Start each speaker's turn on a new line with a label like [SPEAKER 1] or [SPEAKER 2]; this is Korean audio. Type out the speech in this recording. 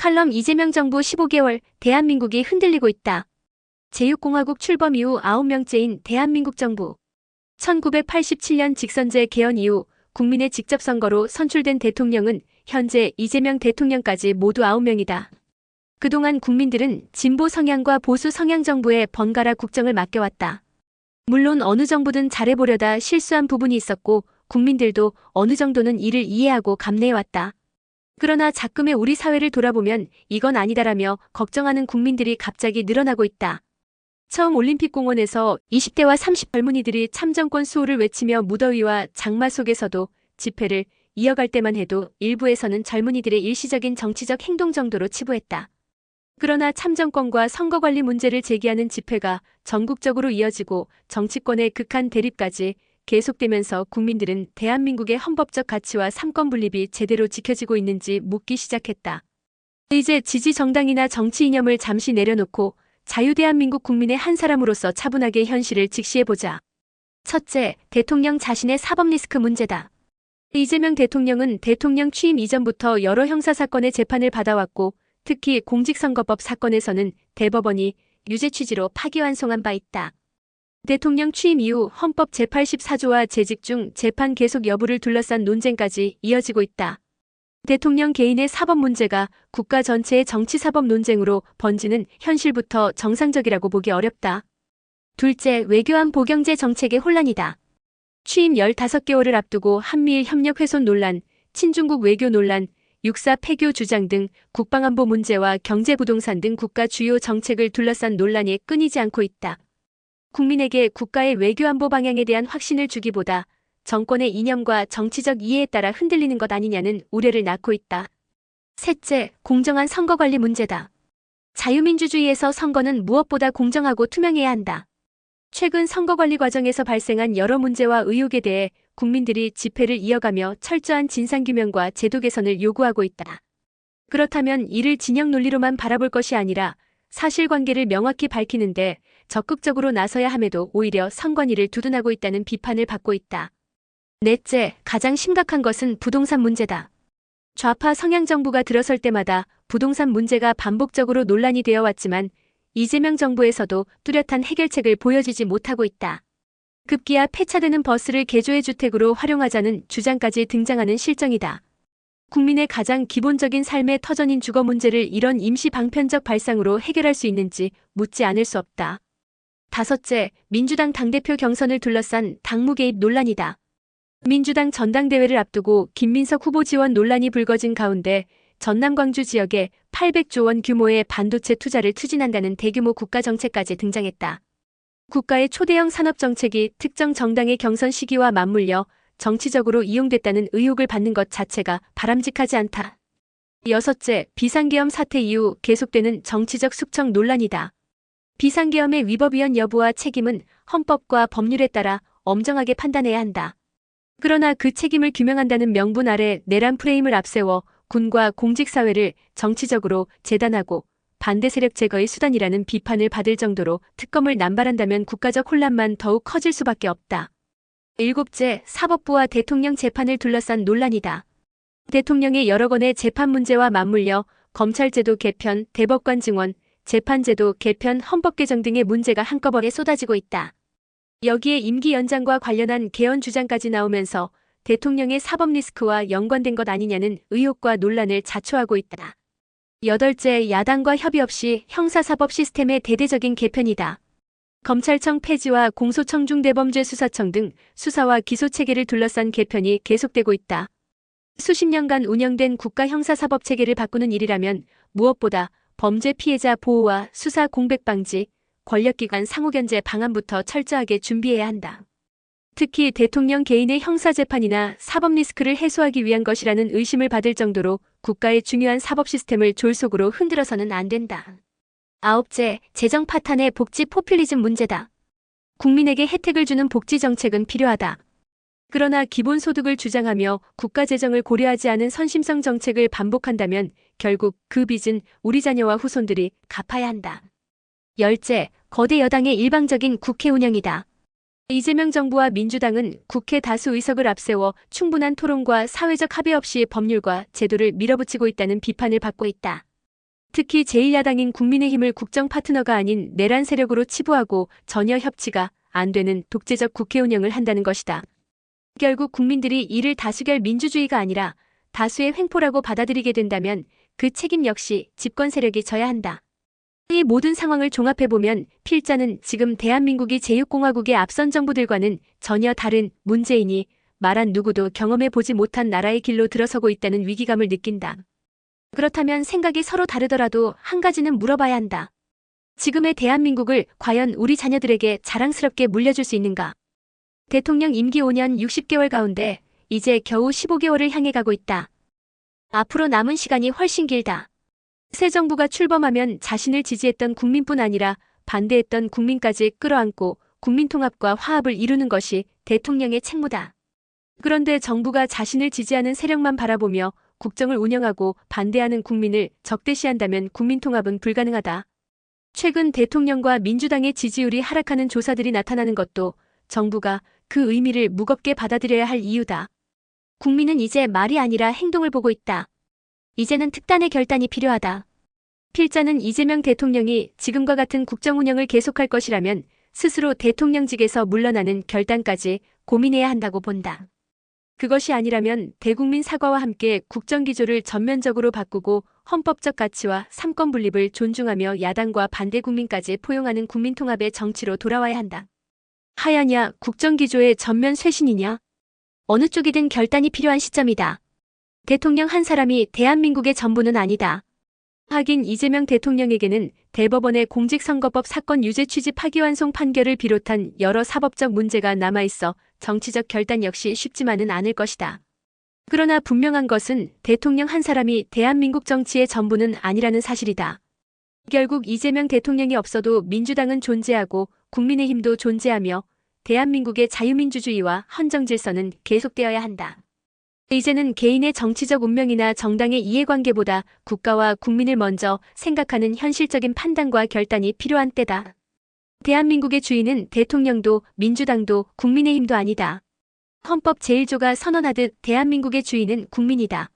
[SPEAKER 1] 칼럼 이재명 정부 15개월, 대한민국이 흔들리고 있다. 제6공화국 출범 이후 9명째인 대한민국 정부. 1987년 직선제 개헌 이후 국민의 직접 선거로 선출된 대통령은 현재 이재명 대통령까지 모두 9명이다. 그동안 국민들은 진보 성향과 보수 성향 정부에 번갈아 국정을 맡겨왔다. 물론 어느 정부든 잘해보려다 실수한 부분이 있었고 국민들도 어느 정도는 이를 이해하고 감내해왔다. 그러나 자금의 우리 사회를 돌아보면 이건 아니다라며 걱정하는 국민들이 갑자기 늘어나고 있다. 처음 올림픽공원에서 20대와 30 젊은이들이 참정권 수호를 외치며 무더위와 장마 속에서도 집회를 이어갈 때만 해도 일부에서는 젊은이들의 일시적인 정치적 행동 정도로 치부했다. 그러나 참정권과 선거관리 문제를 제기하는 집회가 전국적으로 이어지고 정치권의 극한 대립까지 계속되면서 국민들은 대한민국의 헌법적 가치와 삼권 분립이 제대로 지켜지고 있는지 묻기 시작했다. 이제 지지 정당이나 정치 이념을 잠시 내려놓고 자유대한민국 국민의 한 사람으로서 차분하게 현실을 직시해보자. 첫째, 대통령 자신의 사법 리스크 문제다. 이재명 대통령은 대통령 취임 이전부터 여러 형사사건의 재판을 받아왔고 특히 공직선거법 사건에서는 대법원이 유죄 취지로 파기환송한 바 있다. 대통령 취임 이후 헌법 제84조와 재직 중 재판 계속 여부를 둘러싼 논쟁까지 이어지고 있다. 대통령 개인의 사법 문제가 국가 전체의 정치사법 논쟁으로 번지는 현실부터 정상적이라고 보기 어렵다. 둘째, 외교안보 경제 정책의 혼란이다. 취임 15개월을 앞두고 한미일 협력 훼손 논란, 친중국 외교 논란, 육사 폐교 주장 등 국방안보 문제와 경제부동산 등 국가 주요 정책을 둘러싼 논란이 끊이지 않고 있다. 국민에게 국가의 외교안보 방향에 대한 확신을 주기보다 정권의 이념과 정치적 이해에 따라 흔들리는 것 아니냐는 우려를 낳고 있다. 셋째, 공정한 선거관리 문제다. 자유민주주의에서 선거는 무엇보다 공정하고 투명해야 한다. 최근 선거관리 과정에서 발생한 여러 문제와 의혹에 대해 국민들이 집회를 이어가며 철저한 진상규명과 제도 개선을 요구하고 있다. 그렇다면 이를 진영 논리로만 바라볼 것이 아니라 사실관계를 명확히 밝히는데 적극적으로 나서야 함에도 오히려 선관위를 두둔하고 있다는 비판을 받고 있다. 넷째, 가장 심각한 것은 부동산 문제다. 좌파 성향 정부가 들어설 때마다 부동산 문제가 반복적으로 논란이 되어 왔지만 이재명 정부에서도 뚜렷한 해결책을 보여주지 못하고 있다. 급기야 폐차되는 버스를 개조해 주택으로 활용하자는 주장까지 등장하는 실정이다. 국민의 가장 기본적인 삶의 터전인 주거 문제를 이런 임시 방편적 발상으로 해결할 수 있는지 묻지 않을 수 없다. 다섯째, 민주당 당대표 경선을 둘러싼 당무 개입 논란이다. 민주당 전당대회를 앞두고 김민석 후보 지원 논란이 불거진 가운데 전남 광주 지역에 800조 원 규모의 반도체 투자를 추진한다는 대규모 국가정책까지 등장했다. 국가의 초대형 산업정책이 특정 정당의 경선 시기와 맞물려 정치적으로 이용됐다는 의혹을 받는 것 자체가 바람직하지 않다. 여섯째, 비상계엄 사태 이후 계속되는 정치적 숙청 논란이다. 비상계엄의 위법 위헌 여부와 책임은 헌법과 법률에 따라 엄정하게 판단해야 한다. 그러나 그 책임을 규명한다는 명분 아래 내란 프레임을 앞세워 군과 공직사회를 정치적으로 재단하고 반대 세력 제거의 수단이라는 비판을 받을 정도로 특검을 남발한다면 국가적 혼란만 더욱 커질 수밖에 없다. 일곱째, 사법부와 대통령 재판을 둘러싼 논란이다. 대통령의 여러 건의 재판 문제와 맞물려 검찰제도 개편, 대법관 증원, 재판제도 개편, 헌법 개정 등의 문제가 한꺼번에 쏟아지고 있다. 여기에 임기 연장과 관련한 개헌 주장까지 나오면서 대통령의 사법 리스크와 연관된 것 아니냐는 의혹과 논란을 자초하고 있다. 여덟째, 야당과 협의 없이 형사사법 시스템의 대대적인 개편이다. 검찰청 폐지와 공소청 중대범죄수사청 등 수사와 기소체계를 둘러싼 개편이 계속되고 있다. 수십 년간 운영된 국가 형사사법체계를 바꾸는 일이라면 무엇보다 범죄 피해자 보호와 수사 공백 방지, 권력기관 상호견제 방안부터 철저하게 준비해야 한다. 특히 대통령 개인의 형사재판이나 사법 리스크를 해소하기 위한 것이라는 의심을 받을 정도로 국가의 중요한 사법 시스템을 졸속으로 흔들어서는 안 된다. 아홉째, 재정 파탄의 복지 포퓰리즘 문제다. 국민에게 혜택을 주는 복지 정책은 필요하다. 그러나 기본소득을 주장하며 국가 재정을 고려하지 않은 선심성 정책을 반복한다면 결국 그 빚은 우리 자녀와 후손들이 갚아야 한다. 열째, 거대 여당의 일방적인 국회 운영이다. 이재명 정부와 민주당은 국회 다수 의석을 앞세워 충분한 토론과 사회적 합의 없이 법률과 제도를 밀어붙이고 있다는 비판을 받고 있다. 특히 제1야당인 국민의힘을 국정 파트너가 아닌 내란 세력으로 치부하고 전혀 협치가 안 되는 독재적 국회 운영을 한다는 것이다. 결국 국민들이 이를 다수결 민주주의가 아니라 다수의 횡포라고 받아들이게 된다면 그 책임 역시 집권 세력이 져야 한다. 이 모든 상황을 종합해보면 필자는 지금 대한민국이 제6공화국의 앞선 정부들과는 전혀 다른 문재인이 말한 누구도 경험해보지 못한 나라의 길로 들어서고 있다는 위기감을 느낀다. 그렇다면 생각이 서로 다르더라도 한 가지는 물어봐야 한다. 지금의 대한민국을 과연 우리 자녀들에게 자랑스럽게 물려줄 수 있는가? 대통령 임기 5년 60개월 가운데 이제 겨우 15개월을 향해 가고 있다. 앞으로 남은 시간이 훨씬 길다. 새 정부가 출범하면 자신을 지지했던 국민뿐 아니라 반대했던 국민까지 끌어안고 국민통합과 화합을 이루는 것이 대통령의 책무다. 그런데 정부가 자신을 지지하는 세력만 바라보며 국정을 운영하고 반대하는 국민을 적대시한다면 국민통합은 불가능하다. 최근 대통령과 민주당의 지지율이 하락하는 조사들이 나타나는 것도 정부가 그 의미를 무겁게 받아들여야 할 이유다. 국민은 이제 말이 아니라 행동을 보고 있다. 이제는 특단의 결단이 필요하다. 필자는 이재명 대통령이 지금과 같은 국정 운영을 계속할 것이라면 스스로 대통령직에서 물러나는 결단까지 고민해야 한다고 본다. 그것이 아니라면 대국민 사과와 함께 국정기조를 전면적으로 바꾸고 헌법적 가치와 삼권 분립을 존중하며 야당과 반대 국민까지 포용하는 국민통합의 정치로 돌아와야 한다. 하야냐, 국정기조의 전면 쇄신이냐? 어느 쪽이든 결단이 필요한 시점이다. 대통령 한 사람이 대한민국의 전부는 아니다. 하긴 이재명 대통령에게는 대법원의 공직선거법 사건 유죄 취지 파기환송 판결을 비롯한 여러 사법적 문제가 남아있어 정치적 결단 역시 쉽지만은 않을 것이다. 그러나 분명한 것은 대통령 한 사람이 대한민국 정치의 전부는 아니라는 사실이다. 결국 이재명 대통령이 없어도 민주당은 존재하고 국민의힘도 존재하며 대한민국의 자유민주주의와 헌정질서는 계속되어야 한다. 이제는 개인의 정치적 운명이나 정당의 이해관계보다 국가와 국민을 먼저 생각하는 현실적인 판단과 결단이 필요한 때다. 대한민국의 주인은 대통령도 민주당도 국민의힘도 아니다. 헌법 제1조가 선언하듯 대한민국의 주인은 국민이다.